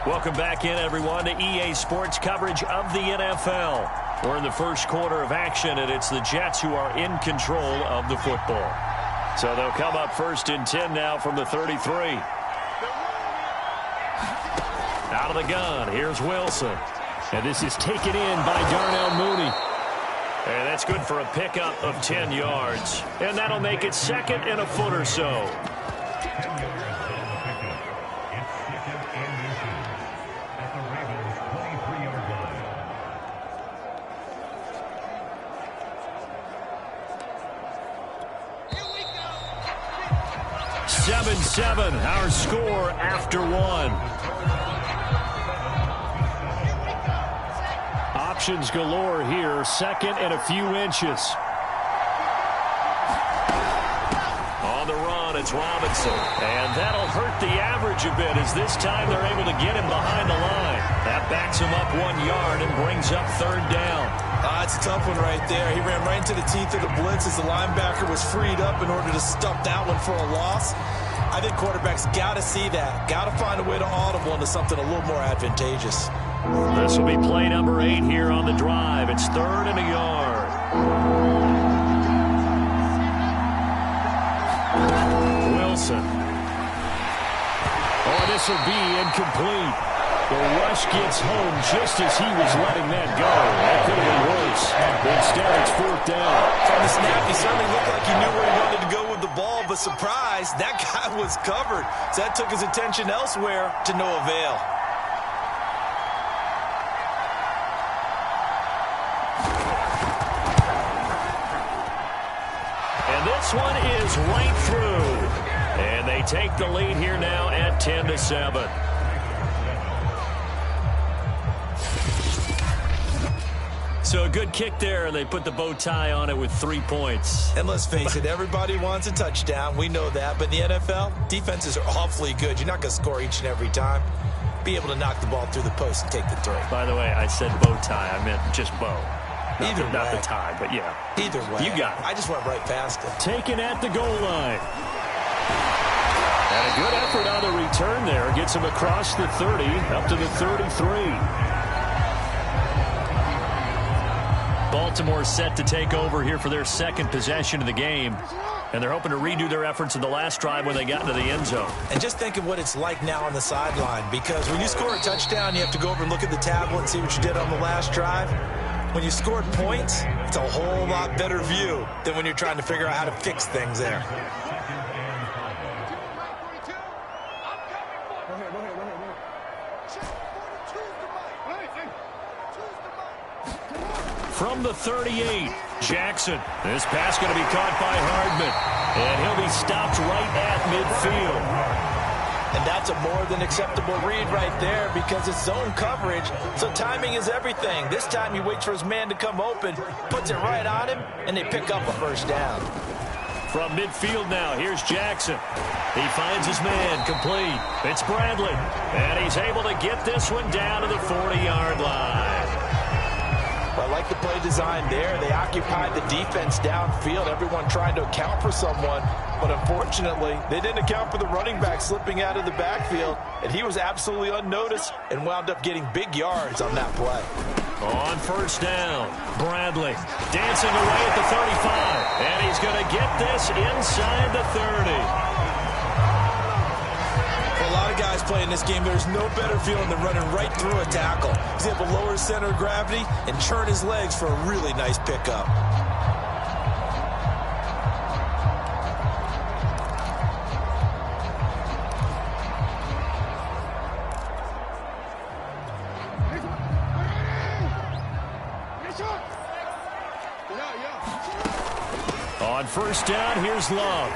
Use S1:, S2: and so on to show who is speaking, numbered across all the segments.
S1: Welcome back in, everyone, to EA Sports coverage of the NFL. We're in the first quarter of action, and it's the Jets who are in control of the football. So they'll come up first and 10 now from the 33. Out of the gun, here's Wilson. And this is taken in by Darnell Mooney. And that's good for a pickup of 10 yards. And that'll make it second and a foot or so. Seven, our score after one. Options galore here, second and a few inches. On the run, it's Robinson. And that'll hurt the average a bit as this time they're able to get him behind the line. That backs him up 1 yard and brings up third down.
S2: It's a tough one right there. He ran right into the teeth of the blitz as the linebacker was freed up in order to stuff that one for a loss. I think quarterbacks got to see that. Got to find a way to audible into something a little more advantageous.
S1: This will be play number 8 here on the drive. It's third and a yard. Wilson. Oh, this will be incomplete. The rush gets home just as he was letting that go. That could have been worse. Instead, it's fourth down.
S2: From the snap, he certainly looked like he knew where he wanted to go with the ball, but surprise, that guy was covered. So that took his attention elsewhere to no avail.
S1: And this one is right through. And they take the lead here now at 10-7. So a good kick there, and they put the bow tie on it with 3 points.
S2: And let's face it, everybody wants a touchdown. We know that. But in the NFL, defenses are awfully good. You're not going to score each and every time. Be able to knock the ball through the post and take the throw.
S1: By the way, I said bow tie. I meant just bow. Not the tie, but yeah.
S2: Either way.
S1: You got it.
S2: I just went right past it.
S1: Taken at the goal line. And a good effort on the return there. Gets him across the 30, up to the 33. Baltimore set to take over here for their second possession of the game. And they're hoping to redo their efforts in the last drive when they got into the end zone.
S2: And just think of what it's like now on the sideline. Because when you score a touchdown, you have to go over and look at the tablet and see what you did on the last drive. When you scored points, it's a whole lot better view than when you're trying to figure out how to fix things there.
S1: From the 38, Jackson. This pass going to be caught by Hardman. And he'll be stopped right at midfield.
S2: And that's a more than acceptable read right there because it's zone coverage, so timing is everything. This time he waits for his man to come open, puts it right on him, and they pick up a first down.
S1: From midfield now, here's Jackson. He finds his man complete. It's Bradley. And he's able to get this one down to the 40-yard line.
S2: Well, I like the play design there. They occupied the defense downfield, everyone trying to account for someone. But unfortunately, they didn't account for the running back slipping out of the backfield. And he was absolutely unnoticed and wound up getting big yards on that play.
S1: On first down, Bradley dancing away at the 35. And he's going to get this inside the 30.
S2: A lot of guys playing this game, there's no better feeling than running right through a tackle. He's able to lower his center of gravity and turn his legs for a really nice pickup.
S1: On first down, here's Love.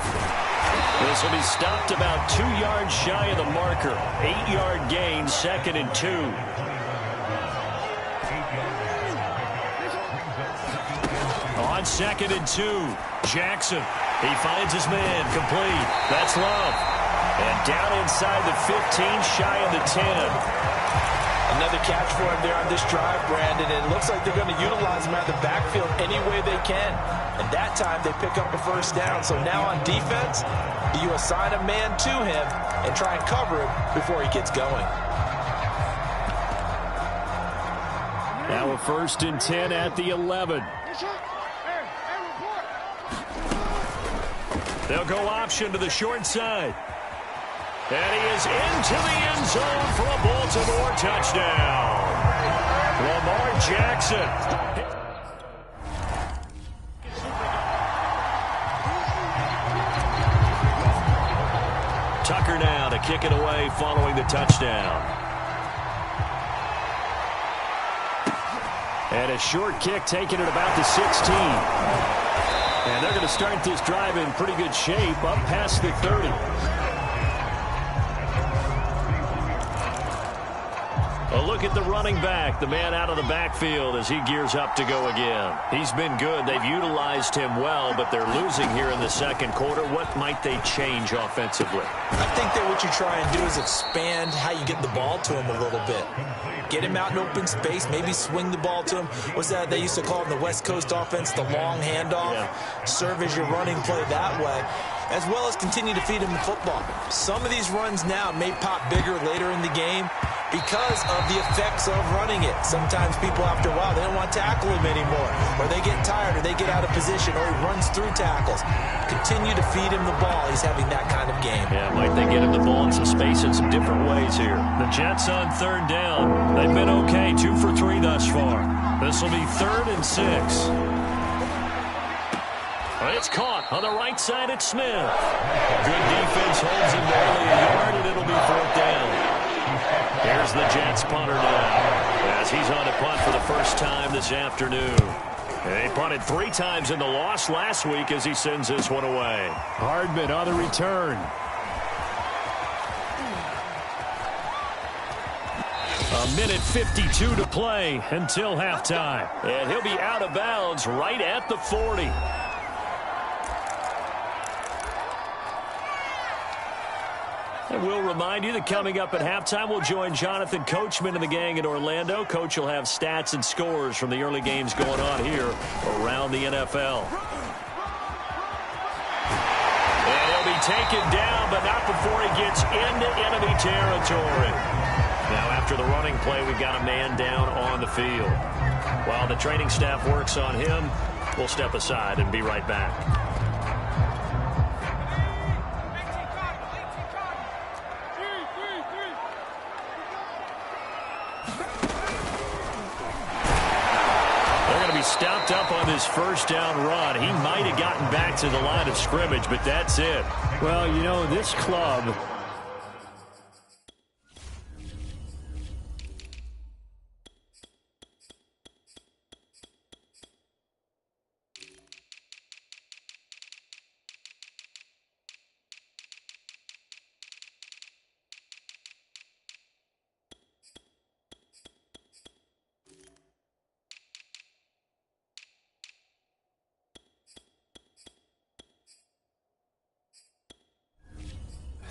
S1: This will be stopped about 2 yards shy of the marker. 8-yard gain, second and 2. On second and 2, Jackson. He finds his man, complete. That's Love. And down inside the 15, shy of the 10.
S2: Another catch for him there on this drive, Brandon. And it looks like they're going to utilize him out of the backfield any way they can. And that time they pick up a first down. So now on defense, you assign a man to him and try and cover him before he gets going.
S1: Now a 1st and 10 at the 11. They'll go option to the short side. And he is into the end zone for a Baltimore touchdown. Lamar Jackson. Tucker now to kick it away following the touchdown. And a short kick taken at about the 16. And they're going to start this drive in pretty good shape up past the 30. A look at the running back, the man out of the backfield as he gears up to go again. He's been good. They've utilized him well, but they're losing here in the second quarter. What might they change offensively?
S2: I think that what you try and do is expand how you get the ball to him a little bit. Get him out in open space, maybe swing the ball to him. What's that they used to call in the West Coast offense, the long handoff? Yeah. Serve as your running play that way, as well as continue to feed him the football. Some of these runs now may pop bigger later in the game because of the effects of running it. Sometimes people, after a while, they don't want to tackle him anymore, or they get tired, or they get out of position, or he runs through tackles. Continue to feed him the ball. He's having that kind of game.
S1: Yeah, might they get him the ball in some space in some different ways here. The Jets on 3rd down. They've been okay, 2 for 3 thus far. This will be 3rd and 6. It's caught on the right side at Smith. Good defense holds him barely a yard, and it'll be 4th down. Here's the Jets punter now as he's on to punt for the first time this afternoon. They punted 3 times in the loss last week as he sends this one away. Hardman on the return. A minute 52 to play until halftime. And he'll be out of bounds right at the 40. And we'll remind you that coming up at halftime, we'll join Jonathan Coachman and the gang in Orlando. Coach will have stats and scores from the early games going on here around the NFL. And he'll be taken down, but not before he gets into enemy territory. Now, after the running play, we've got a man down on the field. While the training staff works on him, we'll step aside and be right back. Stopped up on this 1st down run. He might have gotten back to the line of scrimmage, but that's it. Well, you know, this club...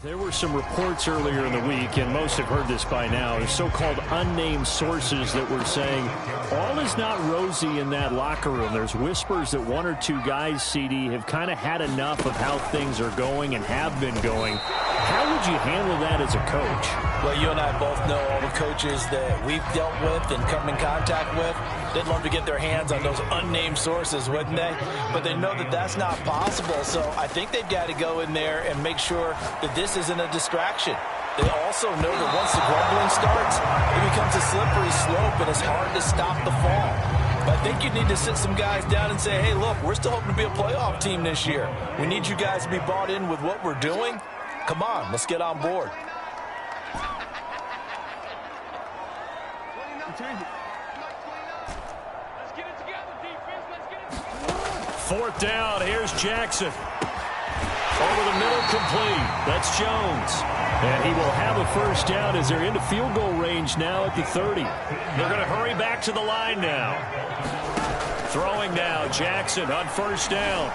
S1: There were some reports earlier in the week, and most have heard this by now, so-called unnamed sources that were saying all is not rosy in that locker room. There's whispers that 1 or 2 guys, CD, have kind of had enough of how things are going and have been going. How would you handle that as a coach?
S2: Well, you and I both know all the coaches that we've dealt with and come in contact with. They'd love to get their hands on those unnamed sources, wouldn't they? But they know that that's not possible, so I think they've got to go in there and make sure that this isn't a distraction. They also know that once the grumbling starts, it becomes a slippery slope, and it's hard to stop the fall. But I think you need to sit some guys down and say, hey, look, we're still hoping to be a playoff team this year. We need you guys to be bought in with what we're doing. Come on, let's get on board.
S1: Fourth down, here's Jackson. Over the middle, complete. That's Jones. And he will have a 1st down as they're into field goal range now at the 30. They're going to hurry back to the line now. Throwing now, Jackson on 1st down.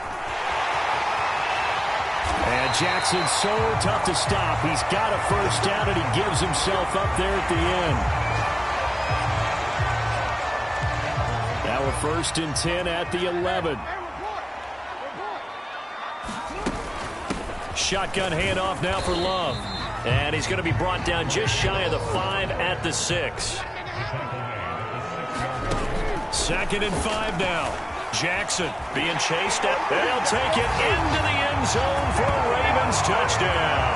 S1: And Jackson's so tough to stop. He's got a 1st down, and he gives himself up there at the end. Now a 1st and 10 at the 11. Shotgun handoff now for Love. And he's going to be brought down just shy of the 5 at the 6. 2nd and 5 now. Jackson being chased at. They'll take it into the end zone for a Ravens touchdown.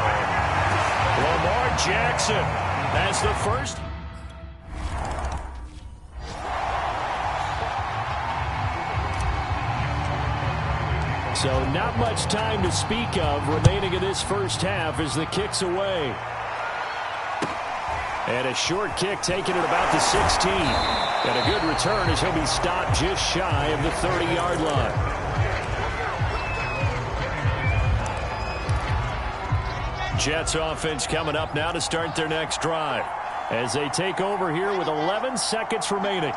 S1: Lamar Jackson has the first. So not much time to speak of remaining in this first half as the kick's away. And a short kick taken at about the 16. And a good return as he'll be stopped just shy of the 30-yard line. Jets offense coming up now to start their next drive as they take over here with 11 seconds remaining.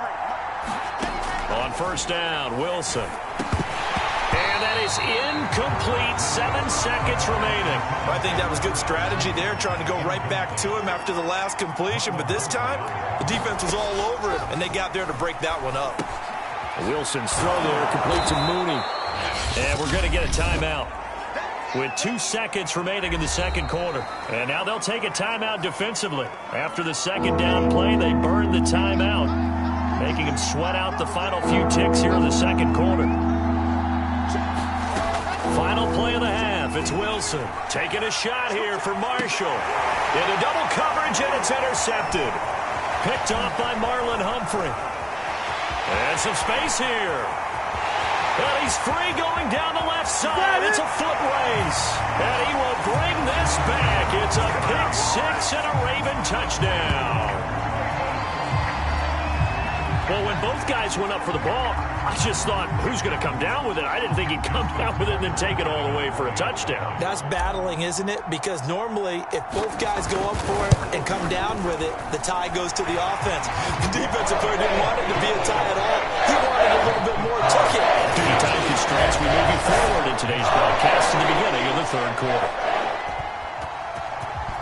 S1: On first down, Wilson. And that is incomplete. 7 seconds remaining.
S2: I think that was good strategy there, trying to go right back to him after the last completion. But this time, the defense was all over it, and they got there to break that one up.
S1: Wilson's throw there, complete to Mooney. And we're going to get a timeout with 2 seconds remaining in the second quarter. And now they'll take a timeout defensively. After the second down play, they burn the timeout, making them sweat out the final few ticks here in the second quarter. Final play of the half. It's Wilson taking a shot here for Marshall. Into double coverage, and it's intercepted. Picked off by Marlon Humphrey. And some space here. Well, he's free going down the left side. It's a foot race. And he will bring this back. It's a pick six and a Raven touchdown. Well, when both guys went up for the ball, I just thought, who's going to come down with it? I didn't think he'd come down with it and then take it all the way for a touchdown.
S2: That's battling, isn't it? Because normally, if both guys go up for it and come down with it, the tie goes to the offense. The defensive player didn't want it to be a tie at all. He wanted a little bit more, took it.
S1: Due to time constraints, we move you forward in today's broadcast to the beginning of the third quarter.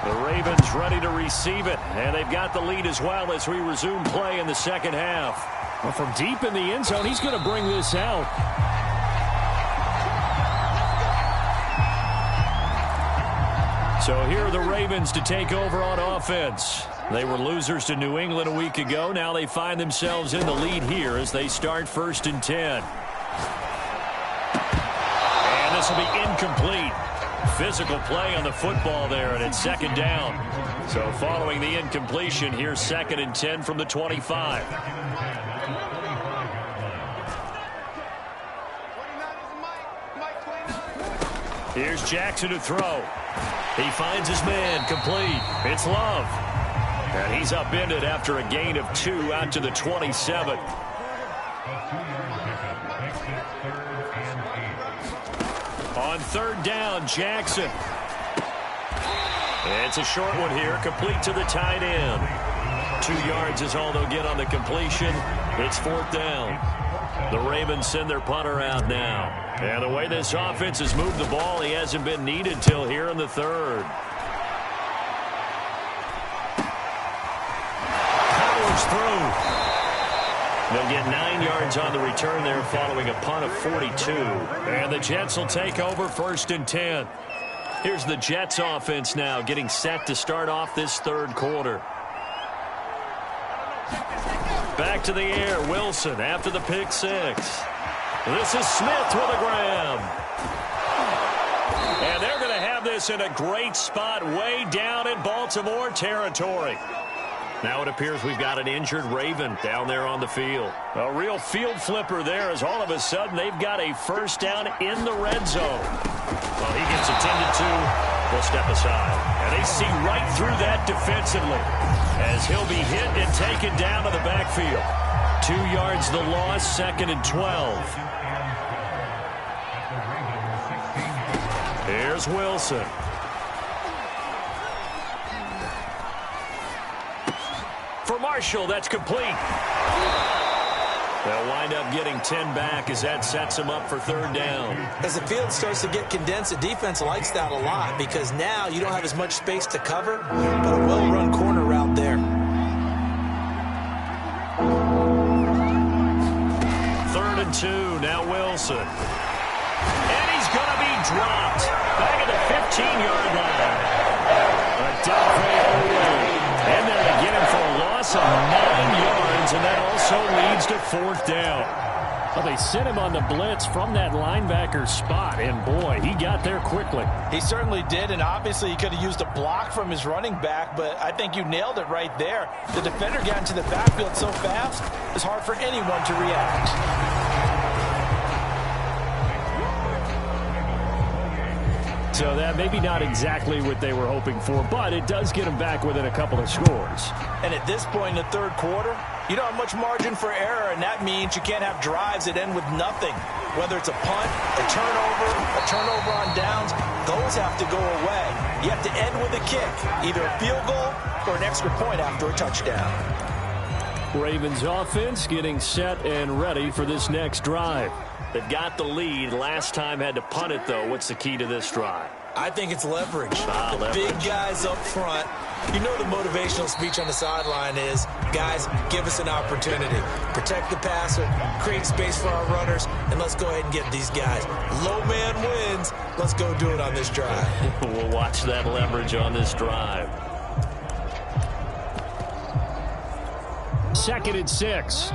S1: The Ravens ready to receive it, and they've got the lead as well as we resume play in the second half. Well, from deep in the end zone, he's going to bring this out. So here are the Ravens to take over on offense. They were losers to New England a week ago. Now they find themselves in the lead here as they start 1st and 10. And this will be incomplete. Physical play on the football there, and it's 2nd down. So following the incompletion, here's 2nd and 10 from the 25. Here's Jackson to throw. He finds his man, complete. It's Love. And he's upended after a gain of 2 out to the 27. On 3rd down, Jackson. It's a short one here, complete to the tight end. 2 yards is all they'll get on the completion. It's 4th down. The Ravens send their punter out now. And the way this offense has moved the ball, he hasn't been needed till here in the 3rd. Powers through. They'll get 9 yards on the return there following a punt of 42. And the Jets will take over 1st and 10. Here's the Jets offense now getting set to start off this 3rd quarter. Back to the air, Wilson after the pick six. This is Smith with a grab. And they're going to have this in a great spot way down in Baltimore territory. Now it appears we've got an injured Raven down there on the field. A real field flipper there as all of a sudden they've got a 1st down in the red zone. Well, he gets attended to. They'll step aside. And they see right through that defensively as he'll be hit and taken down to the backfield. 2 yards the loss, 2nd and 12. Here's Wilson. For Marshall, that's complete. They'll wind up getting 10 back as that sets them up for 3rd down.
S2: As the field starts to get condensed, the defense likes that a lot because now you don't have as much space to cover, but a well-run corner route there.
S1: 3rd and 2, now Wilson. And he's going to be dropped back at the 15-yard line. In there to get him for a loss of 9 yards, and that also leads to 4th down. Well, they sent him on the blitz from that linebacker spot, and boy, he got there quickly.
S2: He certainly did, and obviously he could have used a block from his running back, but I think you nailed it right there. The defender got into the backfield so fast, it's hard for anyone to react.
S1: So that maybe not exactly what they were hoping for, but it does get them back within a couple of scores. And
S2: at this point in the third quarter, you don't have much margin for error, and that means you can't have drives that end with nothing. Whether it's a punt, a turnover on downs, those have to go away. You have to end with a kick, either a field goal or an extra point after a touchdown.
S1: Ravens offense getting set and ready for this next drive. They've got the lead. Last time had to punt it, though. What's the key to this drive?
S2: I think it's leverage.
S1: Leverage.
S2: Big guys up front. You know the motivational speech on the sideline is, guys, give us an opportunity. Protect the passer, create space for our runners, and let's go ahead and get these guys. Low man wins. Let's go do it on this drive.
S1: We'll watch that leverage on this drive. 2nd and 6.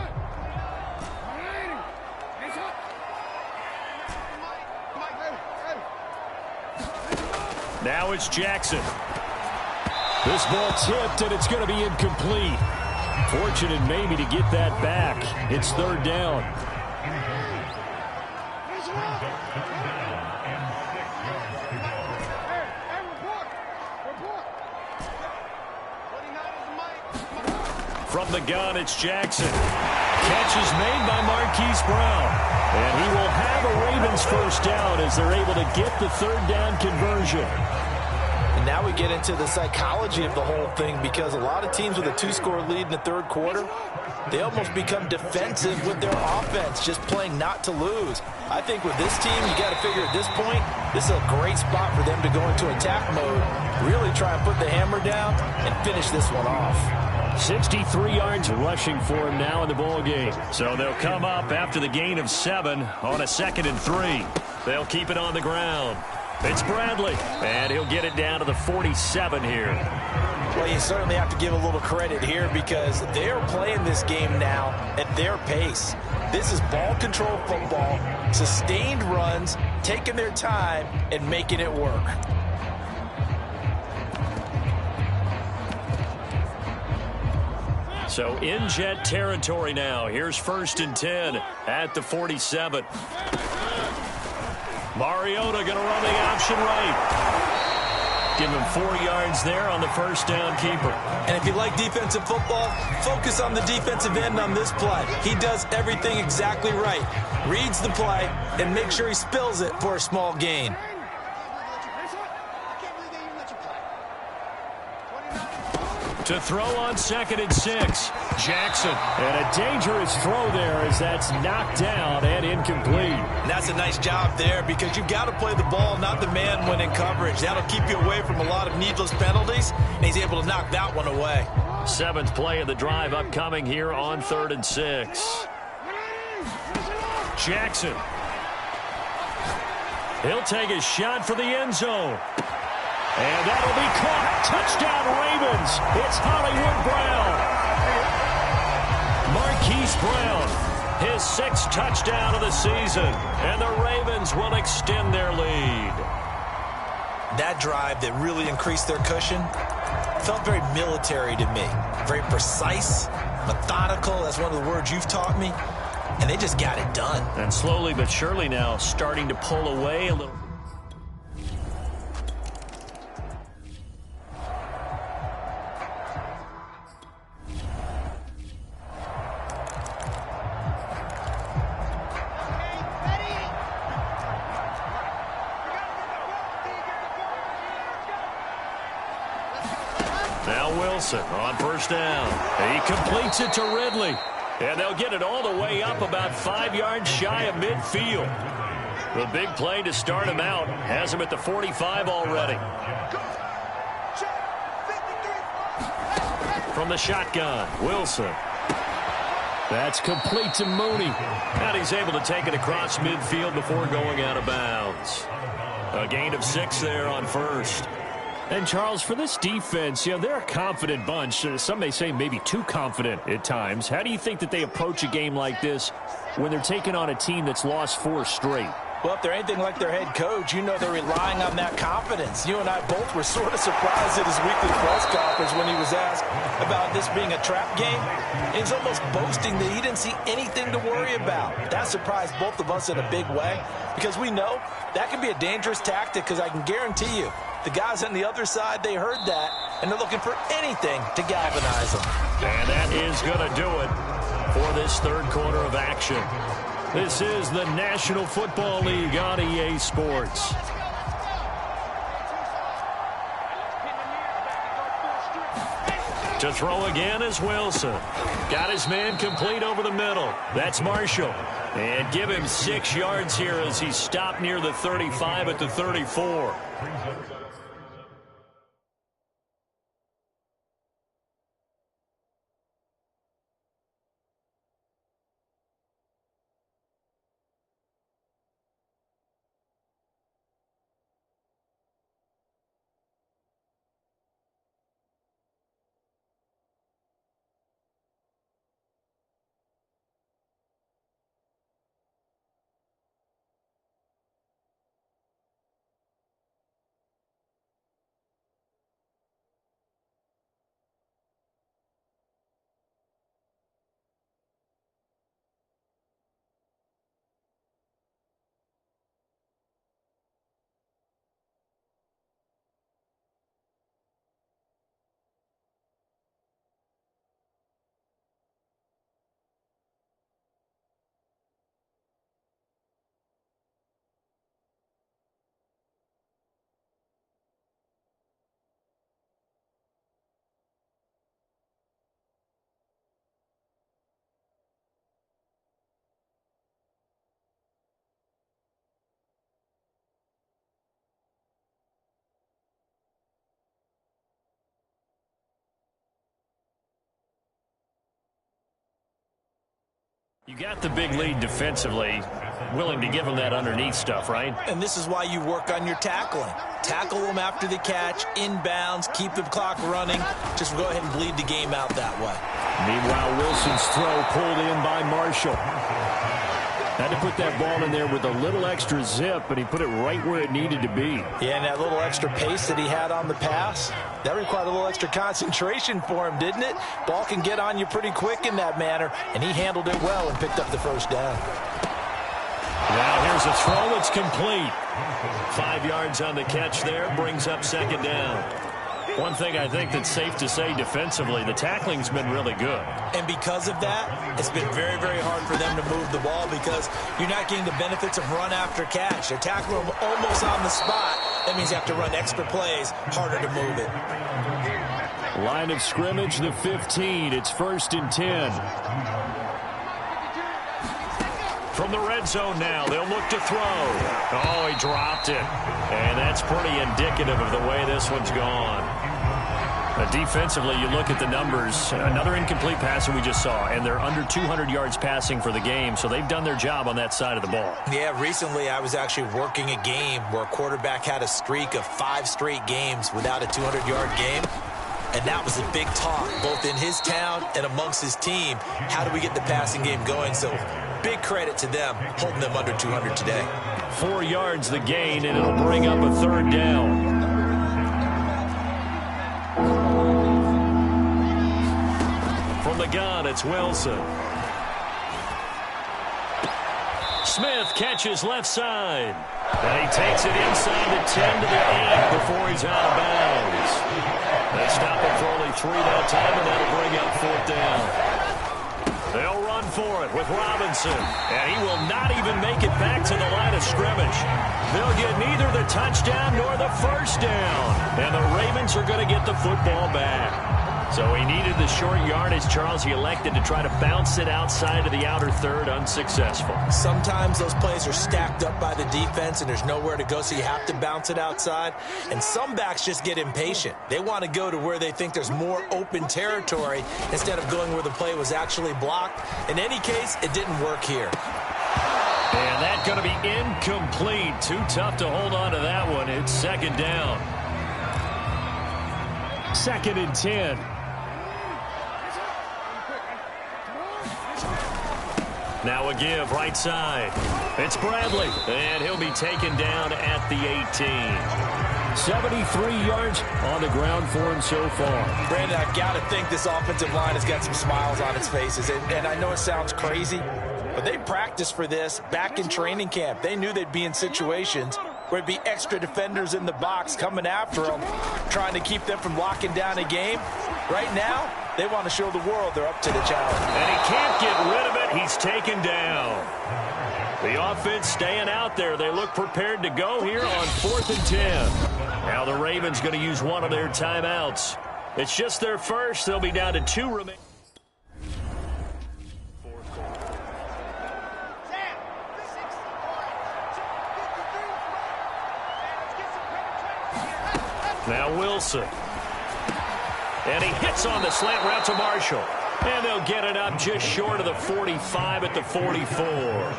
S1: Now it's Jackson. This ball tipped, and it's going to be incomplete. Fortunate maybe to get that back. It's 3rd down. From the gun, it's Jackson. Catch is made by Marquise Brown. And he will have a Ravens 1st down as they're able to get the 3rd down conversion.
S2: And now we get into the psychology of the whole thing, because a lot of teams with a 2-score lead in the 3rd quarter, they almost become defensive with their offense, just playing not to lose. I think with this team, you got to figure at this point, this is a great spot for them to go into attack mode, really try and put the hammer down and finish this one off.
S1: 63 yards rushing for him now in the ball game. So they'll come up after the gain of 7 on a 2nd and 3. They'll keep it on the ground. It's Bradley, and he'll get it down to the 47 here.
S2: Well, you certainly have to give a little credit here, because they're playing this game now at their pace. This is ball control football, sustained runs, taking their time and making it work.
S1: So in Jet territory now. Here's 1st and 10 at the 47. Mariota going to run the option right. Give him 4 yards there on the 1st down keeper.
S2: And if you like defensive football, focus on the defensive end on this play. He does everything exactly right. Reads the play and makes sure he spills it for a small gain.
S1: To throw on 2nd and 6. Jackson. And a dangerous throw there as that's knocked down and incomplete.
S2: And that's a nice job there, because you've got to play the ball, not the man when in coverage. That'll keep you away from a lot of needless penalties, and he's able to knock that one away.
S1: 7th play of the drive upcoming here on 3rd and 6. Jackson. He'll take a shot for the end zone. And that'll be caught. Touchdown, Ravens. It's Hollywood Brown. Marquise Brown, his 6th touchdown of the season. And the Ravens will extend their lead.
S2: That drive that really increased their cushion felt very military to me. Very precise, methodical. That's one of the words you've taught me. And they just got it done.
S1: And slowly but surely now starting to pull away a little. Now Wilson on 1st down. He completes it to Ridley. And they'll get it all the way up about 5 yards shy of midfield. The big play to start him out has him at the 45 already. From the shotgun, Wilson. That's complete to Mooney. And he's able to take it across midfield before going out of bounds. A gain of 6 there on 1st. And, Charles, for this defense, they're a confident bunch. Some may say maybe too confident at times. How do you think that they approach a game like this when they're taking on a team that's lost 4 straight?
S2: Well, if they're anything like their head coach, they're relying on that confidence. You and I both were sort of surprised at his weekly press conference when he was asked about this being a trap game. And he's almost boasting that he didn't see anything to worry about. That surprised both of us in a big way because we know that can be a dangerous tactic because I can guarantee you the guys on the other side, they heard that, and they're looking for anything to galvanize them.
S1: And that is going to do it for this third quarter of action. This is the National Football League on EA Sports. To throw again is Wilson. Got his man complete over the middle. That's Marshall. And give him 6 yards here as he stopped near the 35 at the 34. You got the big lead defensively, willing to give them that underneath stuff, right?
S2: And this is why you work on your tackling. Tackle them after the catch, inbounds, keep the clock running. Just go ahead and bleed the game out that way.
S1: Meanwhile, Wilson's throw pulled in by Marshall. Had to put that ball in there with a little extra zip, but he put it right where it needed to be.
S2: Yeah, and that little extra pace that he had on the pass, that required a little extra concentration for him, didn't it? Ball can get on you pretty quick in that manner, and he handled it well and picked up the first down.
S1: Now here's a throw. It's complete. 5 yards on the catch there, brings up second down. One thing I think that's safe to say defensively, the tackling's been really good.
S2: And because of that, it's been very, very hard for them to move the ball because you're not getting the benefits of run after catch. They're tackling them almost on the spot. That means you have to run extra plays, harder to move it.
S1: Line of scrimmage, the 15. It's 1st and 10. From the red zone now, they'll look to throw. Oh, he dropped it. And that's pretty indicative of the way this one's gone. Defensively, you look at the numbers. Another incomplete pass that we just saw, and they're under 200 yards passing for the game, so they've done their job on that side of the ball.
S2: Yeah, recently I was actually working a game where a quarterback had a streak of 5 straight games without a 200-yard game. And that was a big talk, both in his town and amongst his team. How do we get the passing game going? So big credit to them, holding them under 200 today.
S1: 4 yards the gain, and it'll bring up a third down. From the gun, it's Wilson. Smith catches left side. And he takes it inside the 10 to the 8 before he's out of bounds. They stop it for only 3 that time, and that'll bring up 4th down. They'll run for it with Robinson, and he will not even make it back to the line of scrimmage. They'll get neither the touchdown nor the first down, and the Ravens are going to get the football back. So he needed the short yardage, Charles. He elected to try to bounce it outside of the outer third, unsuccessful.
S2: Sometimes those plays are stacked up by the defense and there's nowhere to go, so you have to bounce it outside. And some backs just get impatient. They want to go to where they think there's more open territory instead of going where the play was actually blocked. In any case, it didn't work here.
S1: And that's going to be incomplete. Too tough to hold on to that one. It's 2nd down. 2nd and 10. Now a give right side. It's Bradley, and he'll be taken down at the 18. 73 yards on the ground for him so far.
S2: Brandon, I've got to think this offensive line has got some smiles on its faces. And I know it sounds crazy, but they practiced for this back in training camp. They knew they'd be in situations where it'd be extra defenders in the box coming after them, trying to keep them from locking down a game. Right now, they want to show the world they're up to the challenge.
S1: And he can't get rid of it. He's taken down. The offense staying out there. They look prepared to go here on 4th and 10. Now the Ravens going to use one of their timeouts. It's just their first. They'll be down to 2 remaining. Now Wilson. And he hits on the slant route to Marshall. And they'll get it up just short of the 45 at the 44.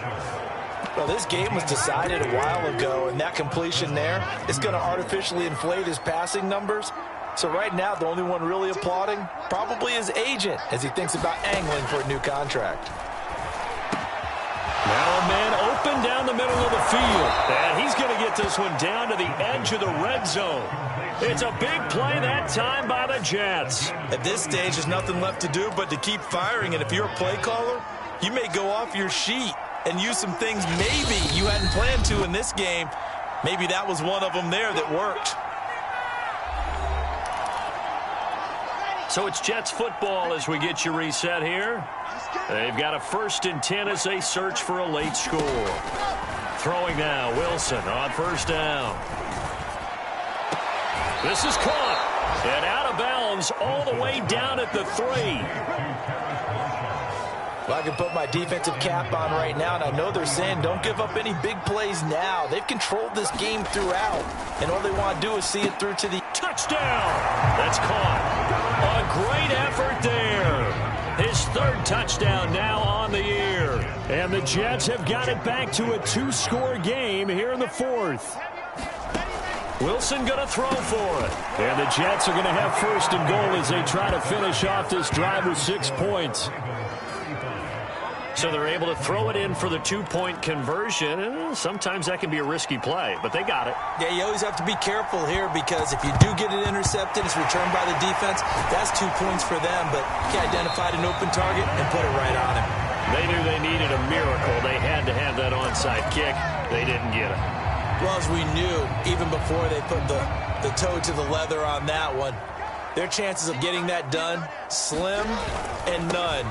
S2: Well, this game was decided a while ago, and that completion there is going to artificially inflate his passing numbers. So right now, the only one really applauding probably his agent as he thinks about angling for a new contract.
S1: Now a man open down the middle of the field. And he's going to get this one down to the edge of the red zone. It's a big play that time by the Jets.
S2: At this stage, there's nothing left to do but to keep firing. And if you're a play caller, you may go off your sheet and use some things maybe you hadn't planned to in this game. Maybe that was one of them there that worked.
S1: So it's Jets football as we get you reset here. They've got a 1st and 10 as they search for a late score. Throwing now, Wilson on 1st down. This is caught and out of bounds all the way down at the 3.
S2: Well, I can put my defensive cap on right now, and I know they're saying don't give up any big plays now. They've controlled this game throughout, and all they want to do is see it through to the
S1: touchdown. That's caught. A great effort there. His 3rd touchdown now on the year. And the Jets have got it back to a 2-score game here in the 4th. Wilson going to throw for it. And the Jets are going to have 1st and goal as they try to finish off this drive with 6 points. So they're able to throw it in for the 2-point conversion. And sometimes that can be a risky play, but they got it.
S2: Yeah, you always have to be careful here because if you do get it intercepted, it's returned by the defense. That's 2 points for them, but he identified an open target and put it right on him.
S1: They knew they needed a miracle. They had to have that onside kick. They didn't get it.
S2: Well, as we knew, even before they put the toe to the leather on that one, their chances of getting that done, slim and none.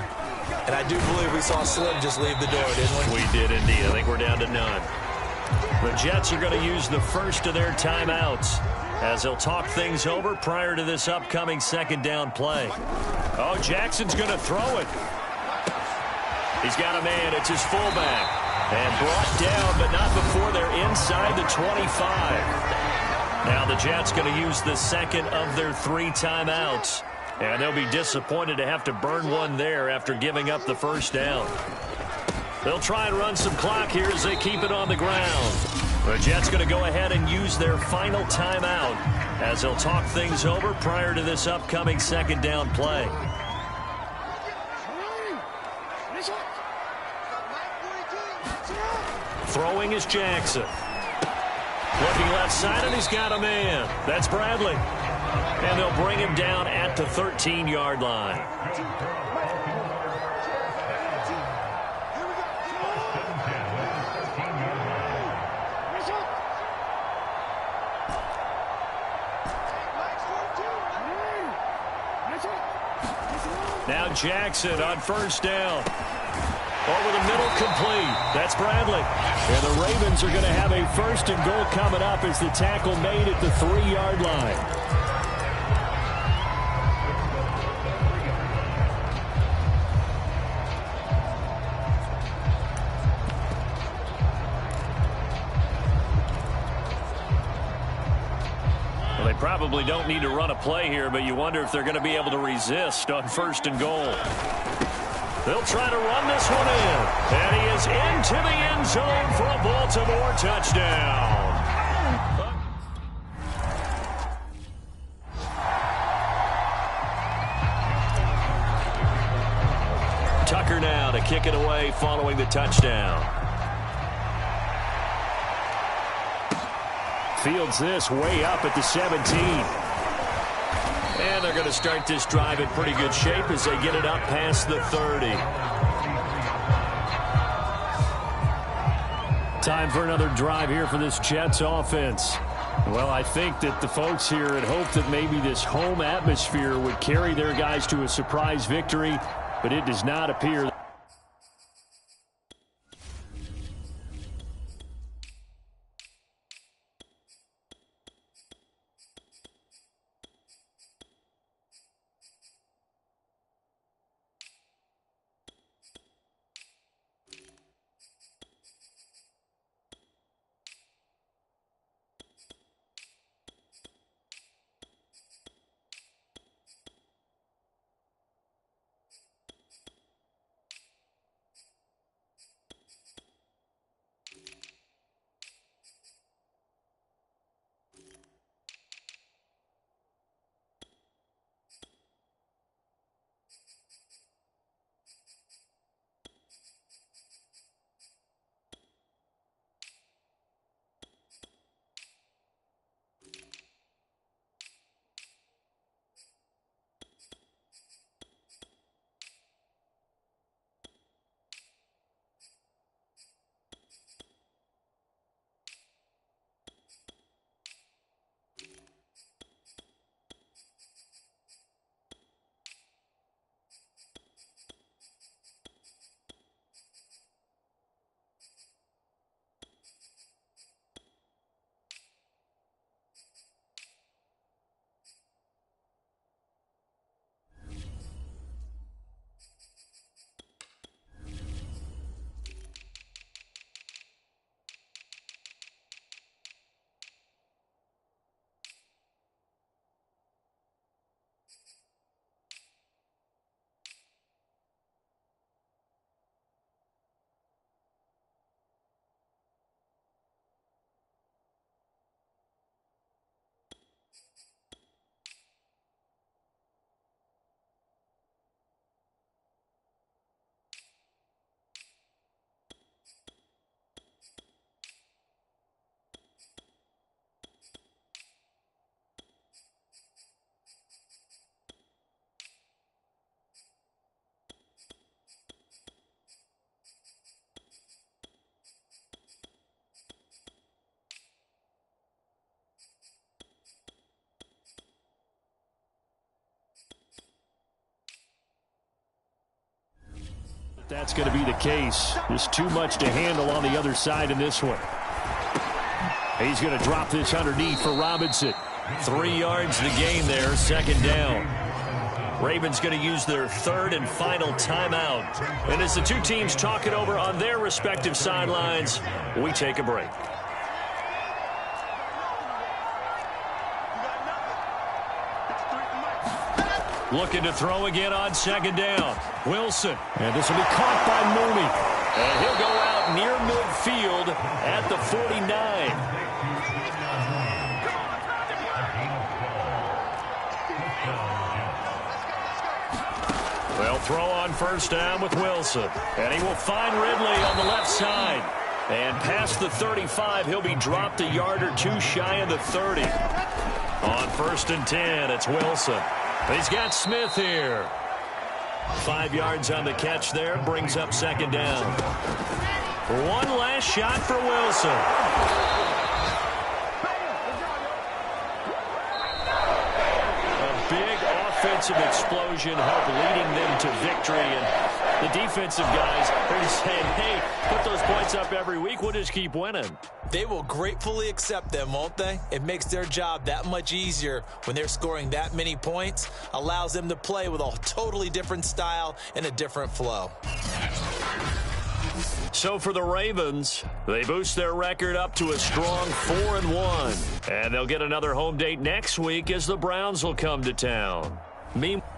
S2: And I do believe we saw Slim just leave the door, didn't we?
S1: We did indeed. I think we're down to none. The Jets are going to use the first of their timeouts as they'll talk things over prior to this upcoming 2nd down play. Oh, Jackson's going to throw it. He's got a man. It's his fullback. And brought down, but not before they're inside the 25. Now the Jets going to use the 2nd of their 3 timeouts. And they'll be disappointed to have to burn one there after giving up the 1st down. They'll try and run some clock here as they keep it on the ground. The Jets going to go ahead and use their final timeout as they'll talk things over prior to this upcoming 2nd down play. Throwing is Jackson. Looking left side, and he's got a man. That's Bradley. And they'll bring him down at the 13-yard line. Now Jackson on 1st down. Over the middle, complete. That's Bradley. And the Ravens are going to have a 1st and goal coming up as the tackle made at the 3-yard line. Well, they probably don't need to run a play here, but you wonder if they're going to be able to resist on 1st and goal. They'll try to run this one in. And he is into the end zone for a Baltimore touchdown.
S2: 2
S1: Tucker now to kick it away following the touchdown. Fields this way up at the 17. And they're going to start this drive in pretty good shape as they get it up past the 30. Time for another drive here for this Jets offense. Well, I think that the folks here had hoped that maybe this home atmosphere would carry their guys to a surprise victory, but it does not appear. That's going to be the case. There's too much to handle on the other side in this one. He's going to drop this underneath for Robinson. 3 yards the gain there, second down. Ravens going to use their third and final timeout. And as the two teams talk it over on their respective sidelines, we take a break. Looking to throw again on second down. Wilson. And this will be caught by Mooney. And he'll go out near midfield at the 49. They'll throw on first down with Wilson. And he will find Ridley on the left side. And past the 35, he'll be dropped a yard or two shy of the 30. On first and 10, it's Wilson. He's got Smith here. 5 yards on the catch there. Brings up second down. One last shot for Wilson. A big offensive explosion helped leading them to victory. And the defensive guys are just saying, hey, put those points up every week. We'll just keep winning.
S2: They will gratefully accept them, won't they? It makes their job that much easier when they're scoring that many points. Allows them to play with a totally different style and a different flow.
S1: So for the Ravens, they boost their record up to a strong 4-1. And they'll get another home date next week as the Browns will come to town. Meanwhile,